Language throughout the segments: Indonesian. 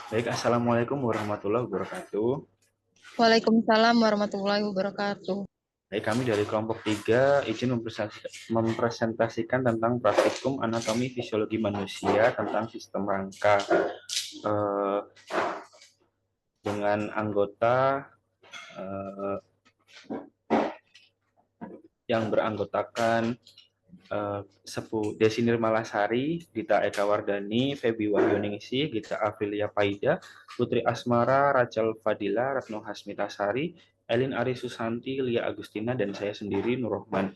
Baik, Assalamualaikum warahmatullahi wabarakatuh. Waalaikumsalam warahmatullahi wabarakatuh. Baik, kami dari kelompok 3 izin mempresentasikan tentang praktikum anatomi fisiologi manusia tentang sistem rangka eh, dengan anggota eh, yang beranggotakan Sepu Desi Nirmalasari, Gita Eka Wardani, Febi Wahyuningsih, Gita Afilia Paida, Putri Asmara, Rachel Fadila, Retno Hasmitasari, Elin Ari Susanti, Lia Agustina, dan saya sendiri Nur Rohman.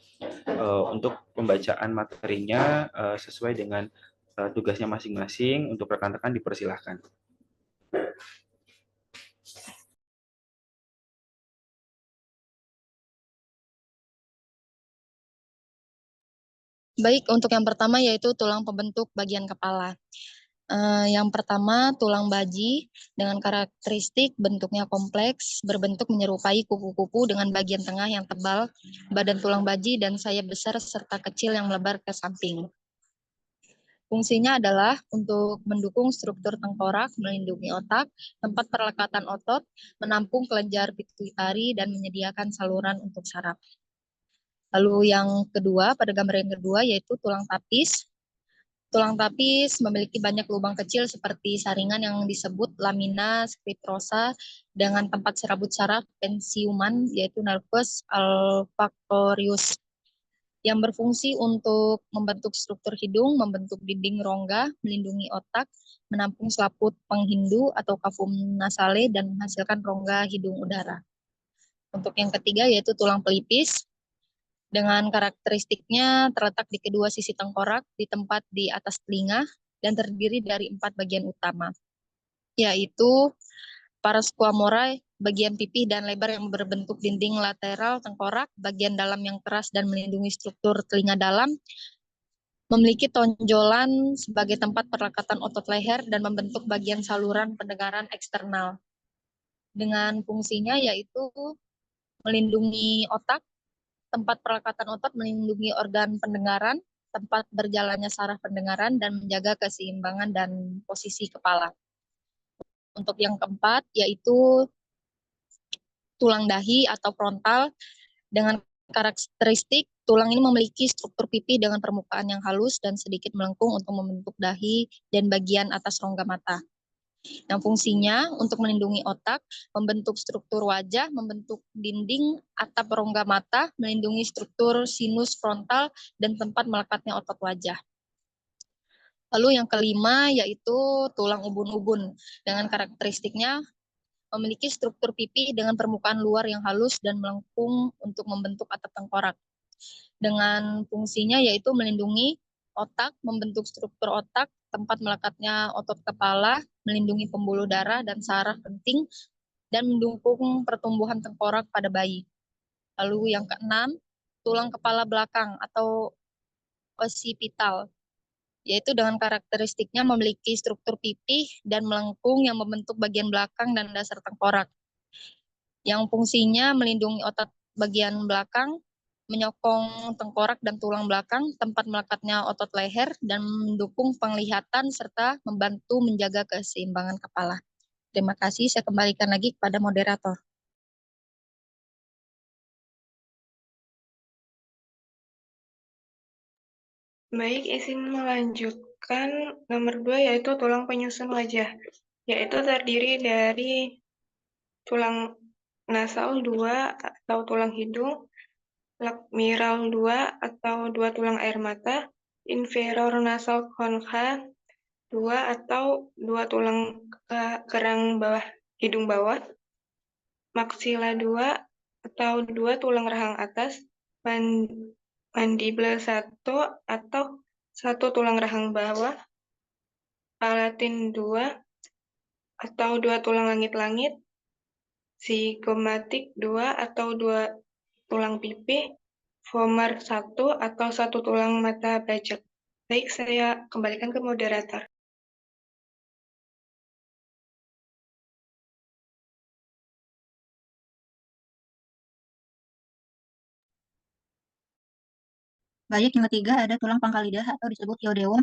Untuk pembacaan materinya sesuai dengan tugasnya masing-masing. Untuk rekan-rekan dipersilahkan. Baik, untuk yang pertama yaitu tulang pembentuk bagian kepala. Yang pertama, tulang baji dengan karakteristik bentuknya kompleks, berbentuk menyerupai kupu-kupu dengan bagian tengah yang tebal, badan tulang baji dan sayap besar serta kecil yang melebar ke samping. Fungsinya adalah untuk mendukung struktur tengkorak, melindungi otak, tempat perlekatan otot, menampung kelenjar pituitari, dan menyediakan saluran untuk saraf. Lalu yang kedua, pada gambar yang kedua yaitu tulang tapis. Tulang tapis memiliki banyak lubang kecil seperti saringan yang disebut lamina scriptosa dengan tempat serabut saraf pensiuman yaitu nervus olfactorius yang berfungsi untuk membentuk struktur hidung, membentuk dinding rongga, melindungi otak, menampung selaput penghindu atau kafum nasale dan menghasilkan rongga hidung udara. Untuk yang ketiga yaitu tulang pelipis dengan karakteristiknya terletak di kedua sisi tengkorak, di tempat di atas telinga, dan terdiri dari 4 bagian utama, yaitu pars squamora, bagian pipih dan lebar yang berbentuk dinding lateral tengkorak, bagian dalam yang keras dan melindungi struktur telinga dalam, memiliki tonjolan sebagai tempat perlekatan otot leher dan membentuk bagian saluran pendengaran eksternal. Dengan fungsinya yaitu melindungi otak, tempat perlekatan otot, melindungi organ pendengaran, tempat berjalannya saraf pendengaran, dan menjaga keseimbangan dan posisi kepala. Untuk yang keempat, yaitu tulang dahi atau frontal dengan karakteristik tulang ini memiliki struktur pipi dengan permukaan yang halus dan sedikit melengkung untuk membentuk dahi dan bagian atas rongga mata. Yang fungsinya untuk melindungi otak, membentuk struktur wajah, membentuk dinding atap rongga mata, melindungi struktur sinus frontal, dan tempat melekatnya otot wajah. Lalu yang kelima yaitu tulang ubun-ubun dengan karakteristiknya memiliki struktur pipi dengan permukaan luar yang halus dan melengkung untuk membentuk atap tengkorak. Dengan fungsinya yaitu melindungi otak, membentuk struktur otak, tempat melekatnya otot kepala, melindungi pembuluh darah dan saraf penting, dan mendukung pertumbuhan tengkorak pada bayi. Lalu yang keenam, tulang kepala belakang atau occipital, yaitu dengan karakteristiknya memiliki struktur pipih dan melengkung yang membentuk bagian belakang dan dasar tengkorak. Yang fungsinya melindungi otot bagian belakang, menyokong tengkorak dan tulang belakang, tempat melekatnya otot leher, dan mendukung penglihatan serta membantu menjaga keseimbangan kepala. Terima kasih, saya kembalikan lagi kepada moderator. Baik, izin melanjutkan nomor 2 yaitu tulang penyusun wajah, yaitu terdiri dari tulang nasal 2 atau tulang hidung, lacrimal 2 atau 2 tulang air mata, inferior nasal concha 2 atau 2 tulang kerang bawah hidung bawah, maxilla 2 atau 2 tulang rahang atas, mandible 1 atau 1 tulang rahang bawah, palatin 2 atau 2 tulang langit-langit, zygomatic 2 atau 2 tulang pipih, vomer 1 atau 1 tulang mata bajak. Baik, saya kembalikan ke moderator. Baik, yang ketiga ada tulang pangkal lidah atau disebut iodeum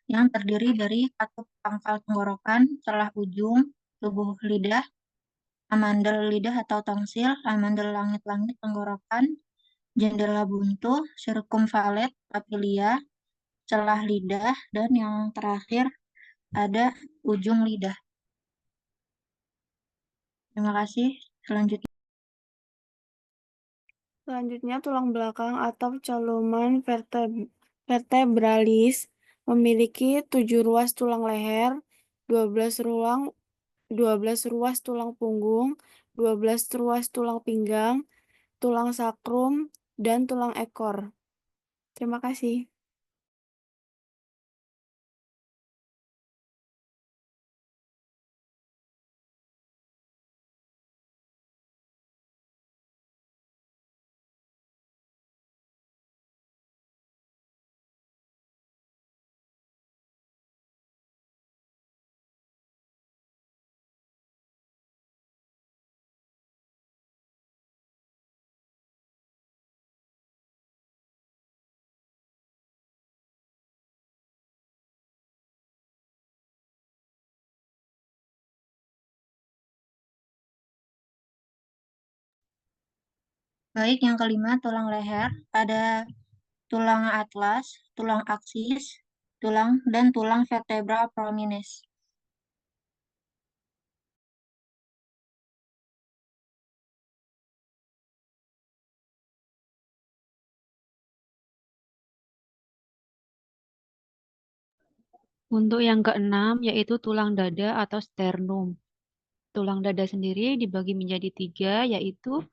yang terdiri dari katup pangkal tenggorokan, celah ujung, tubuh lidah, amandel lidah atau tongsil, amandel langit-langit tenggorokan, jendela buntu, sirkumvalet, papilia, celah lidah, dan yang terakhir ada ujung lidah. Terima kasih. Selanjutnya, tulang belakang atau celuman vertebralis memiliki 7 ruas tulang leher, 12 ruas tulang punggung, 12 ruas tulang pinggang, tulang sakrum, dan tulang ekor. Terima kasih. Baik, yang kelima, tulang leher. Ada tulang atlas, tulang aksis, dan tulang vertebra prominens. Untuk yang keenam, yaitu tulang dada atau sternum. Tulang dada sendiri dibagi menjadi 3, yaitu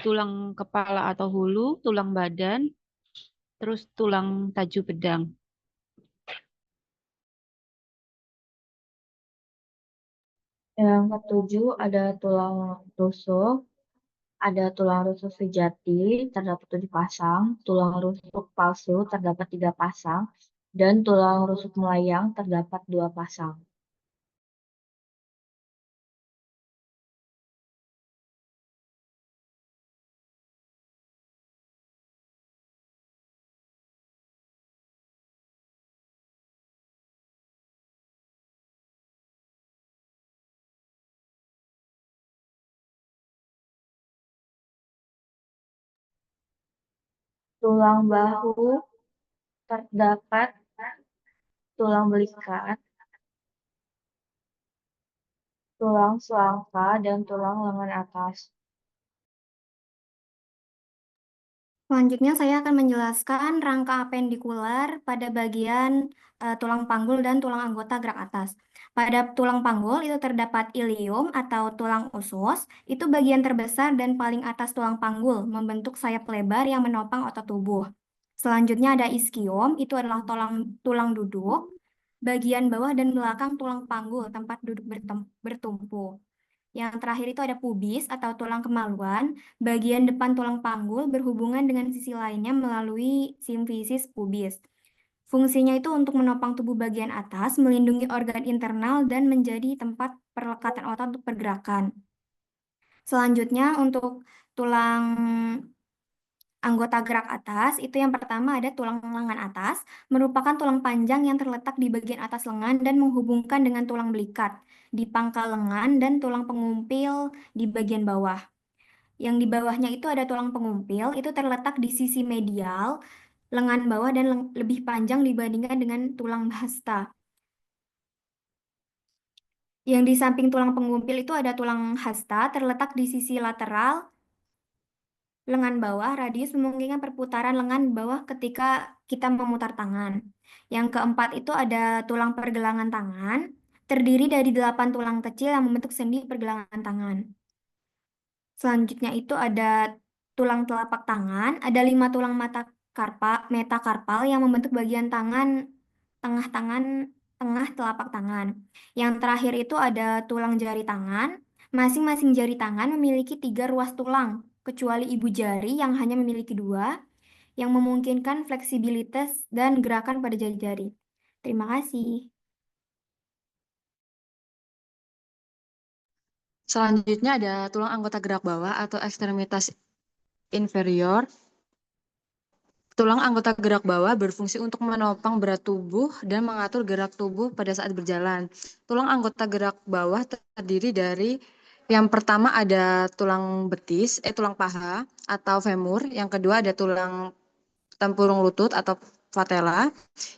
tulang kepala atau hulu, tulang badan, terus tulang taju pedang. Yang ketujuh ada tulang rusuk, ada tulang rusuk sejati, terdapat 7 pasang, tulang rusuk palsu terdapat 3 pasang, dan tulang rusuk melayang terdapat 2 pasang. Tulang bahu terdapat tulang belikat, tulang selangka, dan tulang lengan atas. Selanjutnya saya akan menjelaskan rangka apendikular pada bagian tulang panggul dan tulang anggota gerak atas. Pada tulang panggul itu terdapat ilium atau tulang usus, itu bagian terbesar dan paling atas tulang panggul, membentuk sayap lebar yang menopang otot tubuh. Selanjutnya ada ischium, itu adalah tulang duduk, bagian bawah dan belakang tulang panggul, tempat duduk bertumpu. Yang terakhir itu ada pubis atau tulang kemaluan, bagian depan tulang panggul berhubungan dengan sisi lainnya melalui simfisis pubis. Fungsinya itu untuk menopang tubuh bagian atas, melindungi organ internal, dan menjadi tempat perlekatan otot untuk pergerakan. Selanjutnya untuk tulang anggota gerak atas, itu yang pertama ada tulang lengan atas, merupakan tulang panjang yang terletak di bagian atas lengan dan menghubungkan dengan tulang belikat di pangkal lengan dan tulang pengumpil di bagian bawah. Yang di bawahnya itu ada tulang pengumpil, itu terletak di sisi medial, lengan bawah dan lebih panjang dibandingkan dengan tulang hasta. Yang di samping tulang pengumpil itu ada tulang hasta, terletak di sisi lateral, lengan bawah, radius memungkinkan perputaran lengan bawah ketika kita memutar tangan. Yang keempat itu ada tulang pergelangan tangan, terdiri dari 8 tulang kecil yang membentuk sendi pergelangan tangan. Selanjutnya itu ada tulang telapak tangan, ada 5 tulang metakarpal yang membentuk bagian tengah telapak tangan. Yang terakhir itu ada tulang jari tangan. Masing-masing jari tangan memiliki 3 ruas tulang, kecuali ibu jari yang hanya memiliki 2, yang memungkinkan fleksibilitas dan gerakan pada jari-jari. Terima kasih. Selanjutnya ada tulang anggota gerak bawah atau ekstremitas inferior. tulang anggota gerak bawah berfungsi untuk menopang berat tubuh dan mengatur gerak tubuh pada saat berjalan. Tulang anggota gerak bawah terdiri dari yang pertama ada tulang betis, tulang paha atau femur. Yang kedua ada tulang tempurung lutut atau patella.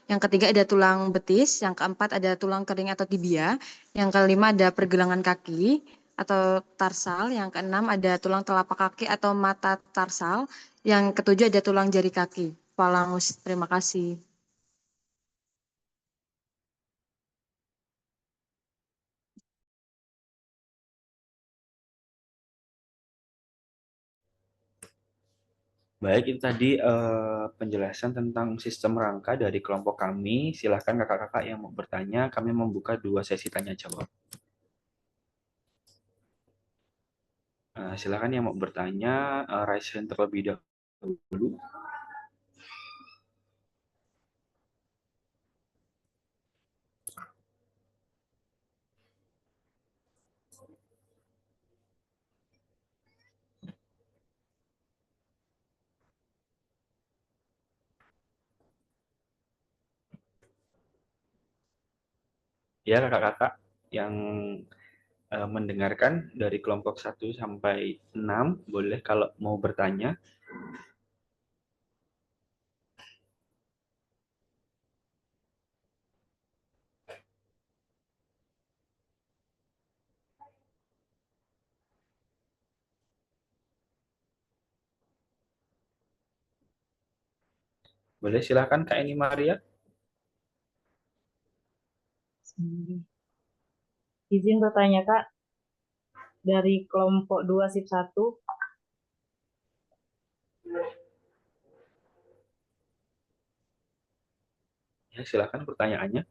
Yang ketiga ada tulang betis. Yang keempat ada tulang kering atau tibia. Yang kelima ada pergelangan kaki atau tarsal. Yang keenam ada tulang telapak kaki atau mata tarsal. Yang ketujuh ada tulang jari kaki, phalangus. Terima kasih. Baik, itu tadi penjelasan tentang sistem rangka dari kelompok kami. Silahkan kakak-kakak yang mau bertanya, kami membuka 2 sesi tanya jawab. Silahkan yang mau bertanya, raise hand terlebih dahulu. Ya, kakak-kakak yang mendengarkan dari kelompok 1 sampai 6, boleh kalau mau bertanya. Boleh, silahkan Kak Eni Maria. Izin bertanya, Kak. Dari kelompok 2 SIP 1, Ya, silahkan pertanyaannya.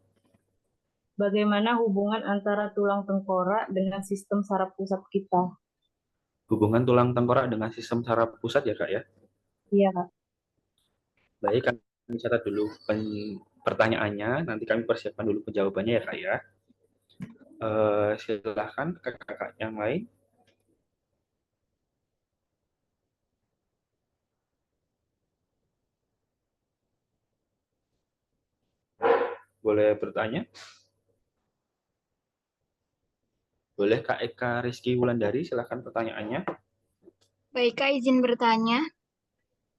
bagaimana hubungan antara tulang tengkorak dengan sistem saraf pusat kita? Hubungan tulang tengkorak dengan sistem saraf pusat ya, Kak ya? Iya, Kak. Baik, kami catat dulu pertanyaannya, nanti kami persiapkan dulu penjawabannya ya, Kak ya. Silahkan kakak-kakak yang lain. Boleh bertanya? Boleh Kak Eka Rizky Wulandari, silahkan pertanyaannya. Baik, Kak, izin bertanya.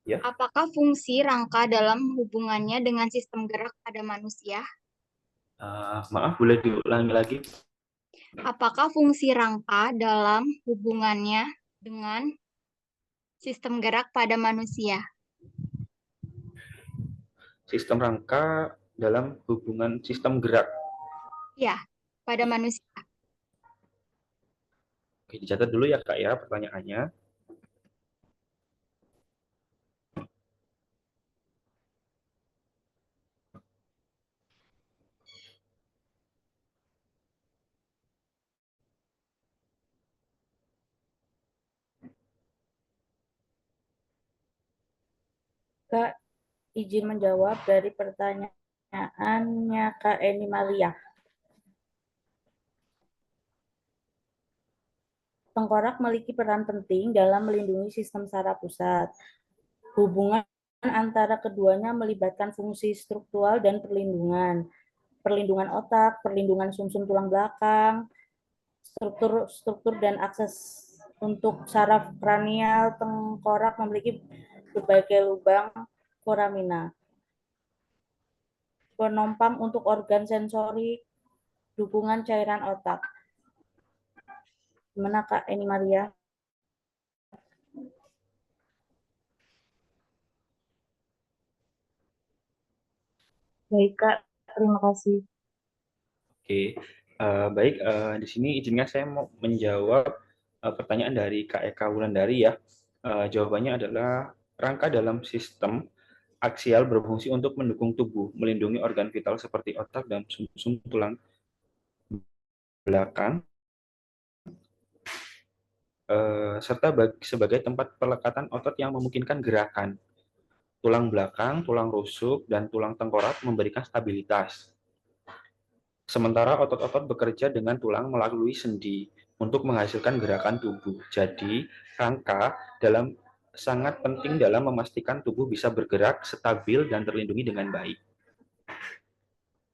Ya. Apakah fungsi rangka dalam hubungannya dengan sistem gerak pada manusia? Maaf, boleh diulangi lagi? Apakah fungsi rangka dalam hubungannya dengan sistem gerak pada manusia? Sistem rangka dalam hubungan sistem gerak. Ya, pada manusia. Oke, dicatat dulu ya Kak ya pertanyaannya. Kak, izin menjawab dari pertanyaannya Kak Eni Maria. Tengkorak memiliki peran penting dalam melindungi sistem saraf pusat. Hubungan antara keduanya melibatkan fungsi struktural dan perlindungan. Perlindungan otak, perlindungan sumsum tulang belakang, struktur dan akses untuk saraf kranial. Tengkorak memiliki berbagai lubang foramina, penompang untuk organ sensorik, dukungan cairan otak. Gimana Kak Eni Maria? Baik Kak, terima kasih. Oke, baik. Di sini izinnya saya mau menjawab pertanyaan dari Kak Eka Wulandari ya. Jawabannya adalah rangka dalam sistem aksial berfungsi untuk mendukung tubuh, melindungi organ vital seperti otak dan sumsum tulang belakang, serta sebagai tempat pelekatan otot yang memungkinkan gerakan. Tulang belakang, tulang rusuk, dan tulang tengkorak memberikan stabilitas. Sementara otot-otot bekerja dengan tulang melalui sendi untuk menghasilkan gerakan tubuh. Jadi, rangka dalam sangat penting dalam memastikan tubuh bisa bergerak stabil dan terlindungi dengan baik.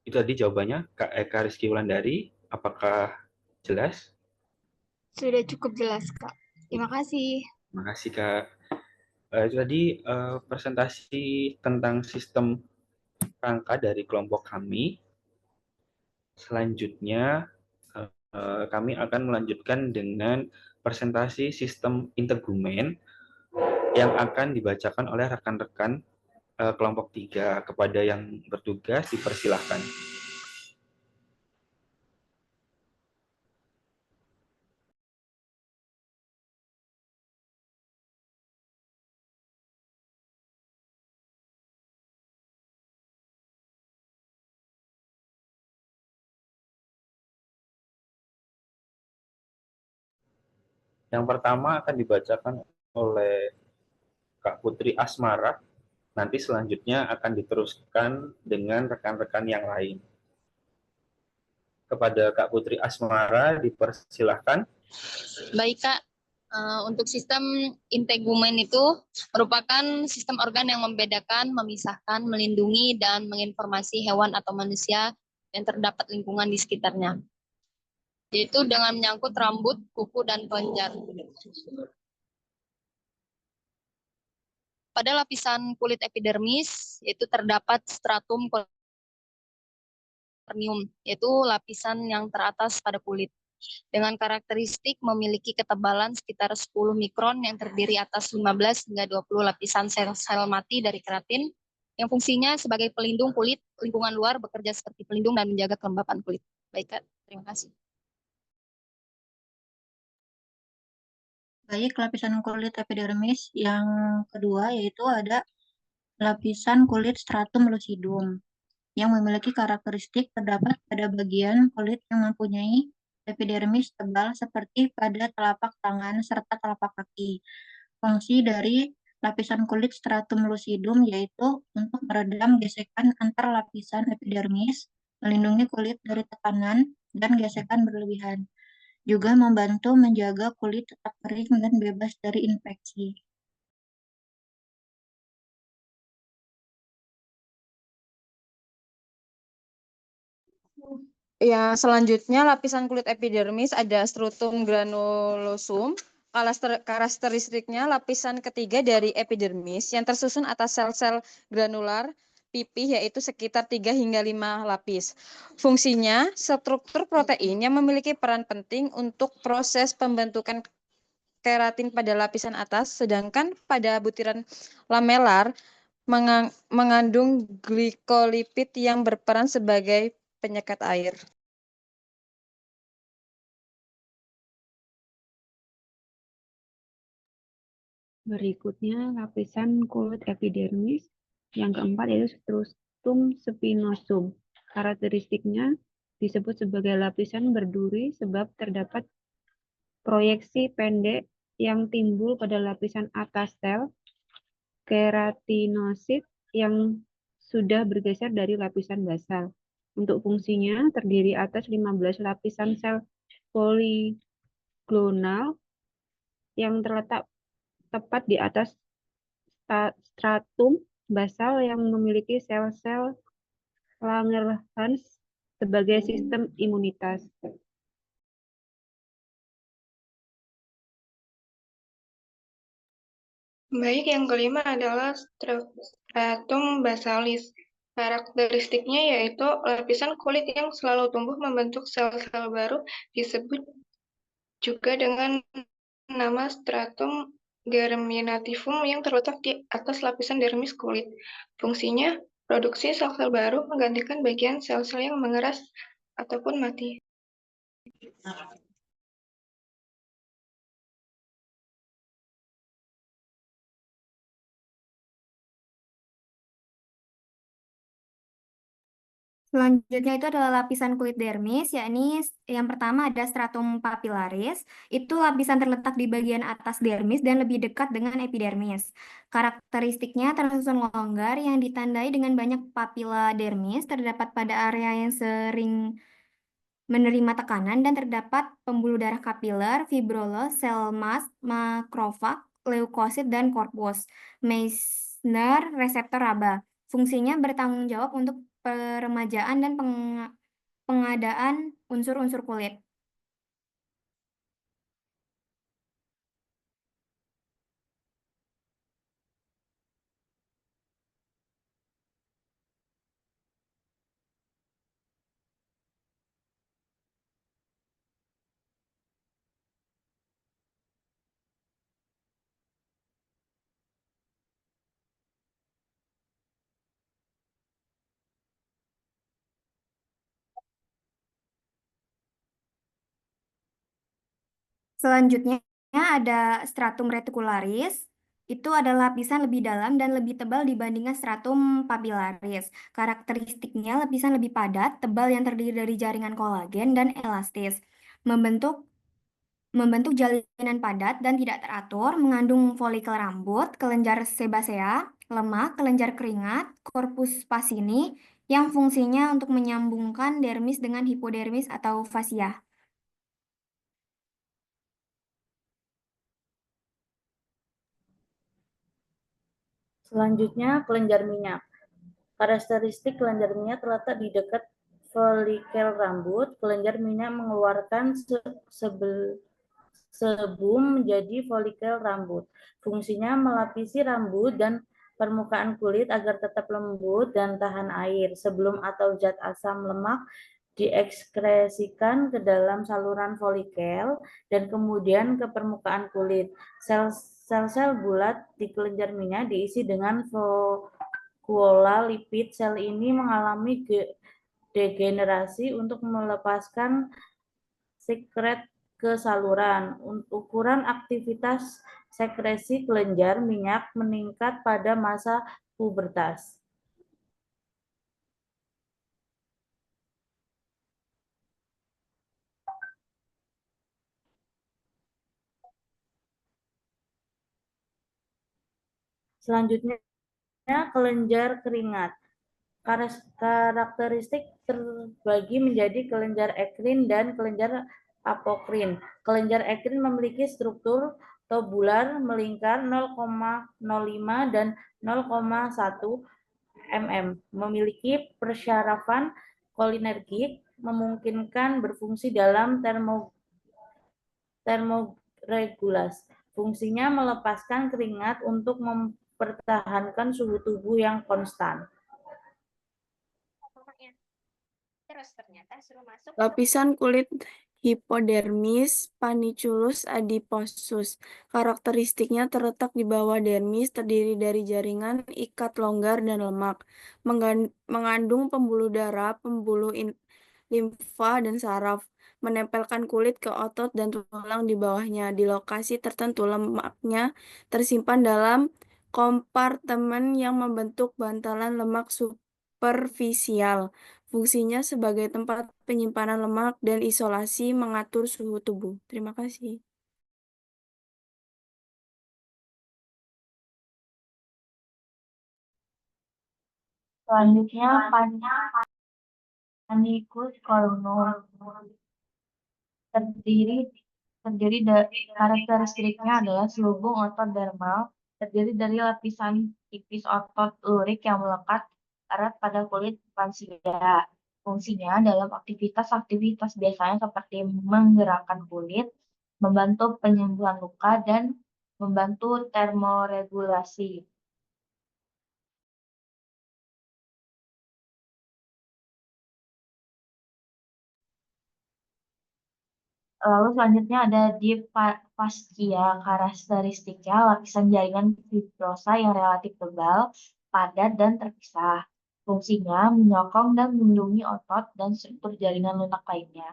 Itu tadi jawabannya, Kak Eka Rizky Wulandari. Apakah jelas? Sudah cukup jelas, Kak. Terima kasih. Terima kasih, Kak. Itu tadi presentasi tentang sistem rangka dari kelompok kami. Selanjutnya, kami akan melanjutkan dengan presentasi sistem integumen yang akan dibacakan oleh rekan-rekan kelompok 3. Kepada yang bertugas, dipersilahkan. Yang pertama akan dibacakan oleh Kak Putri Asmara. Nanti selanjutnya akan diteruskan dengan rekan-rekan yang lain. Kepada Kak Putri Asmara, dipersilahkan. Baik, Kak. Untuk sistem integumen itu merupakan sistem organ yang membedakan, memisahkan, melindungi, dan menginformasi hewan atau manusia yang terdapat lingkungan di sekitarnya, yaitu dengan menyangkut rambut, kuku, dan kelenjar. Pada lapisan kulit epidermis, yaitu terdapat stratum corneum, yaitu lapisan yang teratas pada kulit, dengan karakteristik memiliki ketebalan sekitar 10 mikron yang terdiri atas 15 hingga 20 lapisan sel-sel mati dari keratin, yang fungsinya sebagai pelindung kulit, lingkungan luar bekerja seperti pelindung dan menjaga kelembapan kulit. Baik, Kak. Terima kasih. Baik, lapisan kulit epidermis yang kedua yaitu ada lapisan kulit stratum lucidum yang memiliki karakteristik terdapat pada bagian kulit yang mempunyai epidermis tebal seperti pada telapak tangan serta telapak kaki. Fungsi dari lapisan kulit stratum lucidum yaitu untuk meredam gesekan antar lapisan epidermis, melindungi kulit dari tekanan dan gesekan berlebihan, juga membantu menjaga kulit tetap kering dan bebas dari infeksi. Ya, selanjutnya lapisan kulit epidermis ada stratum granulosum. Karakteristiknya lapisan ketiga dari epidermis yang tersusun atas sel-sel granular pipih yaitu sekitar 3 hingga 5 lapis. Fungsinya struktur protein yang memiliki peran penting untuk proses pembentukan keratin pada lapisan atas, sedangkan pada butiran lamelar mengandung glikolipid yang berperan sebagai penyekat air. Berikutnya lapisan kulit epidermis yang keempat yaitu stratum spinosum. Karakteristiknya disebut sebagai lapisan berduri sebab terdapat proyeksi pendek yang timbul pada lapisan atas sel keratinosit yang sudah bergeser dari lapisan basal. Untuk fungsinya terdiri atas 15 lapisan sel poligonal yang terletak tepat di atas stratum basal yang memiliki sel-sel Langerhans sebagai sistem imunitas. Baik, yang kelima adalah stratum basalis. Karakteristiknya yaitu lapisan kulit yang selalu tumbuh membentuk sel-sel baru, disebut juga dengan nama stratum germinativum yang terletak di atas lapisan dermis kulit. Fungsinya, produksi sel-sel baru menggantikan bagian sel-sel yang mengeras ataupun mati. Selanjutnya itu adalah lapisan kulit dermis, yakni yang pertama ada stratum papillaris, itu lapisan terletak di bagian atas dermis dan lebih dekat dengan epidermis. Karakteristiknya tersusun longgar yang ditandai dengan banyak papila dermis, terdapat pada area yang sering menerima tekanan dan terdapat pembuluh darah kapiler, fibrolos, sel mast, makrofag, leukosit, dan korpus. Meissner reseptor raba. Fungsinya bertanggung jawab untuk peremajaan dan pengadaan unsur-unsur kulit. Selanjutnya ada stratum reticularis. Itu adalah lapisan lebih dalam dan lebih tebal dibandingkan stratum papillaris. Karakteristiknya lapisan lebih padat, tebal yang terdiri dari jaringan kolagen dan elastis. Membentuk jalinan padat dan tidak teratur, mengandung folikel rambut, kelenjar sebasea, lemak, kelenjar keringat, korpus pasini, yang fungsinya untuk menyambungkan dermis dengan hipodermis atau fasia. Selanjutnya, kelenjar minyak. Karakteristik kelenjar minyak terletak di dekat folikel rambut. Kelenjar minyak mengeluarkan sebum menjadi folikel rambut. Fungsinya melapisi rambut dan permukaan kulit agar tetap lembut dan tahan air. Sebelum atau zat asam lemak diekskresikan ke dalam saluran folikel dan kemudian ke permukaan kulit. Sel-sel bulat di kelenjar minyak diisi dengan vakuola lipid. Sel ini mengalami degenerasi untuk melepaskan sekret ke saluran. Ukuran aktivitas sekresi kelenjar minyak meningkat pada masa pubertas. Selanjutnya, kelenjar keringat. Karakteristik terbagi menjadi kelenjar ekrin dan kelenjar apokrin. Kelenjar ekrin memiliki struktur tubular melingkar 0,05 dan 0,1 mm. Memiliki persyarafan kolinergik, memungkinkan berfungsi dalam termoregulasi. Fungsinya melepaskan keringat untuk mempertahankan suhu tubuh yang konstan. Lapisan kulit hipodermis paniculus adiposus. Karakteristiknya terletak di bawah dermis, terdiri dari jaringan ikat longgar dan lemak. Mengandung pembuluh darah, pembuluh limfa, dan saraf. Menempelkan kulit ke otot dan tulang di bawahnya. Di lokasi tertentu, lemaknya tersimpan dalam kompartemen yang membentuk bantalan lemak superficial. Fungsinya sebagai tempat penyimpanan lemak dan isolasi mengatur suhu tubuh. Terima kasih. Selanjutnya, panicus cornum. Karakteristiknya adalah selubung otot dermal, terdiri dari lapisan tipis otot lurik yang melekat erat pada kulit pansia. Fungsinya dalam aktivitas biasanya seperti menggerakkan kulit, membantu penyembuhan luka, dan membantu termoregulasi. Lalu selanjutnya ada fascia. Karakteristiknya lapisan jaringan fibrosa yang relatif tebal, padat, dan terpisah. Fungsinya menyokong dan melindungi otot dan struktur jaringan lunak lainnya.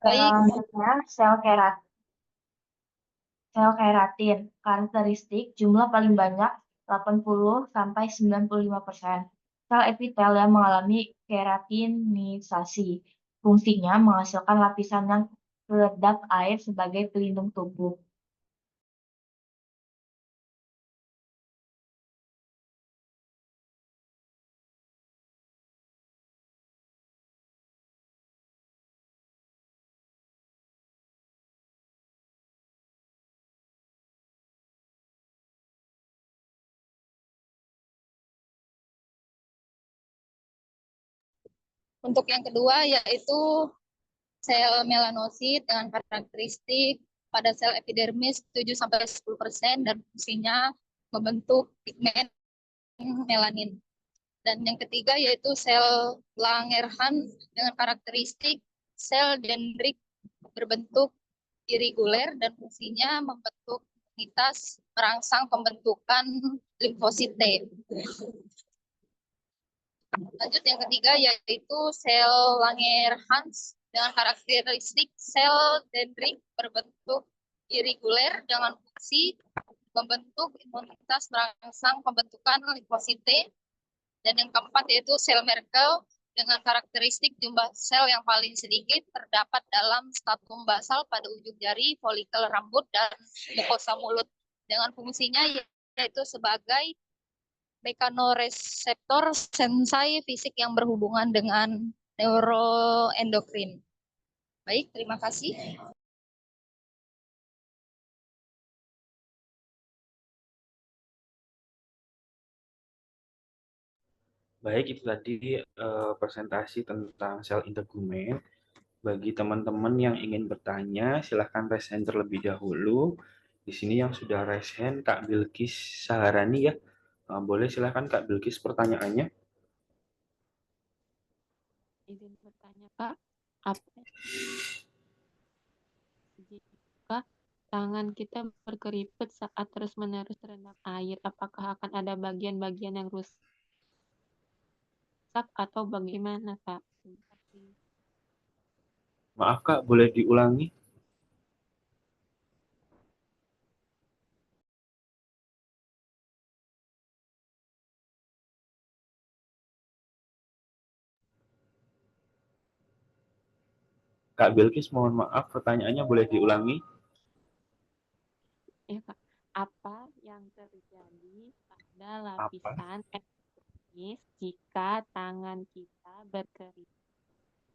Selanjutnya, sel keratin. Karakteristik jumlah paling banyak 80-95%. Sel epitel yang mengalami keratinisasi. Fungsinya menghasilkan lapisan yang kedap air sebagai pelindung tubuh. Untuk yang kedua yaitu sel melanosit dengan karakteristik pada sel epidermis 7-10% dan fungsinya membentuk pigmen melanin. Dan yang ketiga yaitu sel Langerhans dengan karakteristik sel dendrik berbentuk irregular dan fungsinya membentuk imunitas merangsang pembentukan limfosit T. Lanjut yang ketiga yaitu sel Langerhans dengan karakteristik sel dendrik berbentuk irregular dengan fungsi membentuk imunitas merangsang pembentukan limfosit T. Dan yang keempat yaitu sel Merkel dengan karakteristik jumlah sel yang paling sedikit terdapat dalam stratum basal pada ujung jari, folikel rambut, dan mukosa mulut. Dengan fungsinya yaitu sebagai mekanoreseptor sensai fisik yang berhubungan dengan neuroendokrin. Baik, terima kasih. Baik, itu tadi presentasi tentang sel integumen. Bagi teman-teman yang ingin bertanya, silahkan raise hand terlebih dahulu. Di sini yang sudah raise hand, Kak Bilkis Saharani ya. Boleh silahkan Kak Bilkis pertanyaannya. Izin bertanya, Kak. Apa jika tangan kita berkeriput saat terus-menerus terendam air? Apakah akan ada bagian-bagian yang rusak atau bagaimana, Kak? Terima kasih. Maaf Kak, boleh diulangi? Kak Bilkis, mohon maaf, pertanyaannya boleh diulangi? Ya, Kak. Apa yang terjadi pada lapisan epidermis jika tangan kita berkeriput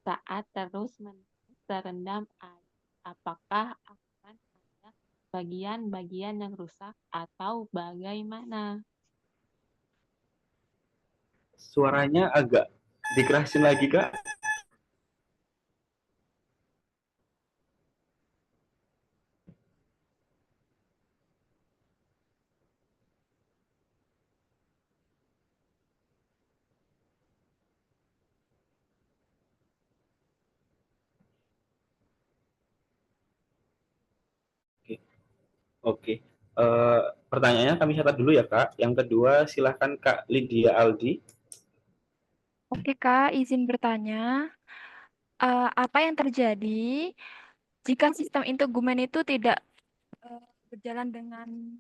saat terus-menerus terendam air? Apakah akan ada bagian-bagian yang rusak atau bagaimana? Suaranya agak dikerasin lagi Kak. Oke. Pertanyaannya kami catat dulu ya Kak. Yang kedua silahkan Kak Lydia Aldi. Oke Kak, izin bertanya, apa yang terjadi jika sistem integumen itu tidak berjalan dengan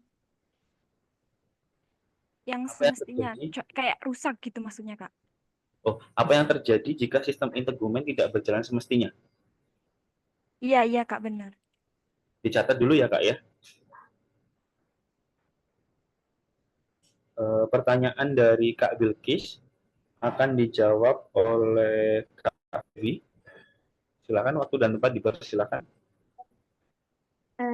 yang Apa yang semestinya, terjadi? kayak rusak gitu maksudnya Kak? Oh, apa yang terjadi jika sistem integumen tidak berjalan semestinya? Iya Kak, benar. Dicatat dulu ya Kak ya. Pertanyaan dari Kak Bilkis akan dijawab oleh Kak Dewi. Silakan, waktu dan tempat dipersilakan.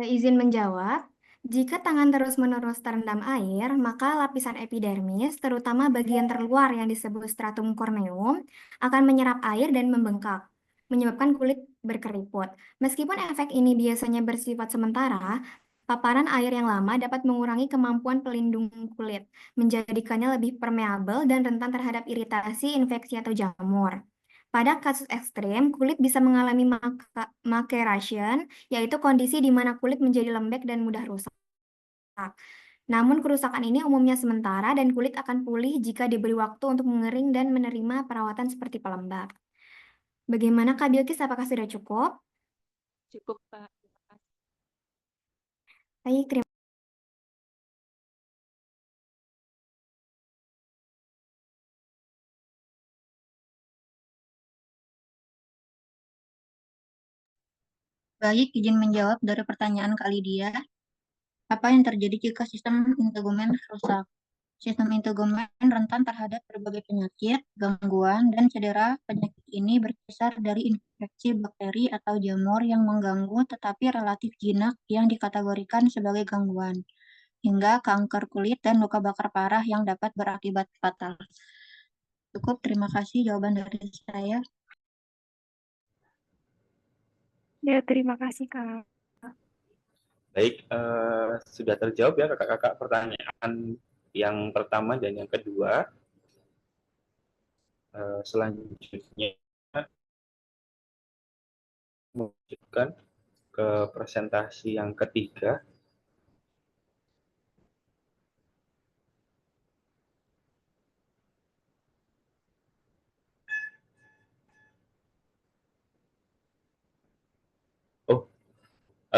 Izin menjawab. Jika tangan terus-menerus terendam air, maka lapisan epidermis, terutama bagian terluar yang disebut stratum corneum, akan menyerap air dan membengkak, menyebabkan kulit berkeriput. Meskipun efek ini biasanya bersifat sementara, paparan air yang lama dapat mengurangi kemampuan pelindung kulit, menjadikannya lebih permeabel dan rentan terhadap iritasi, infeksi, atau jamur. Pada kasus ekstrim, kulit bisa mengalami maceration, yaitu kondisi di mana kulit menjadi lembek dan mudah rusak. Namun kerusakan ini umumnya sementara dan kulit akan pulih jika diberi waktu untuk mengering dan menerima perawatan seperti pelembab. Bagaimana Kak Bilkis, apakah sudah cukup? Cukup, Kak. Terima kasih. Baik, terima Baik, izin menjawab dari pertanyaan Kak Lydia. Apa yang terjadi jika sistem integumen rusak? Sistem integumen rentan terhadap berbagai penyakit, gangguan, dan cedera. Penyakit ini berkisar dari infeksi bakteri atau jamur yang mengganggu tetapi relatif jinak yang dikategorikan sebagai gangguan, hingga kanker kulit dan luka bakar parah yang dapat berakibat fatal. Cukup, terima kasih jawaban dari saya. Ya, terima kasih, Kak. Baik, sudah terjawab ya kakak-kakak pertanyaan yang pertama dan yang kedua. Selanjutnya melanjutkan ke presentasi yang ketiga. Oh,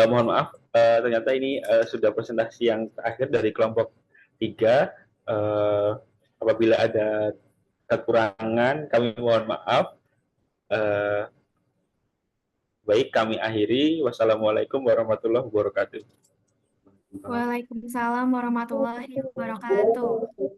mohon maaf, ternyata ini sudah presentasi yang terakhir dari kelompok 3. Apabila ada kekurangan, kami mohon maaf. Baik, kami akhiri. Wassalamualaikum warahmatullahi wabarakatuh. Waalaikumsalam warahmatullahi wabarakatuh.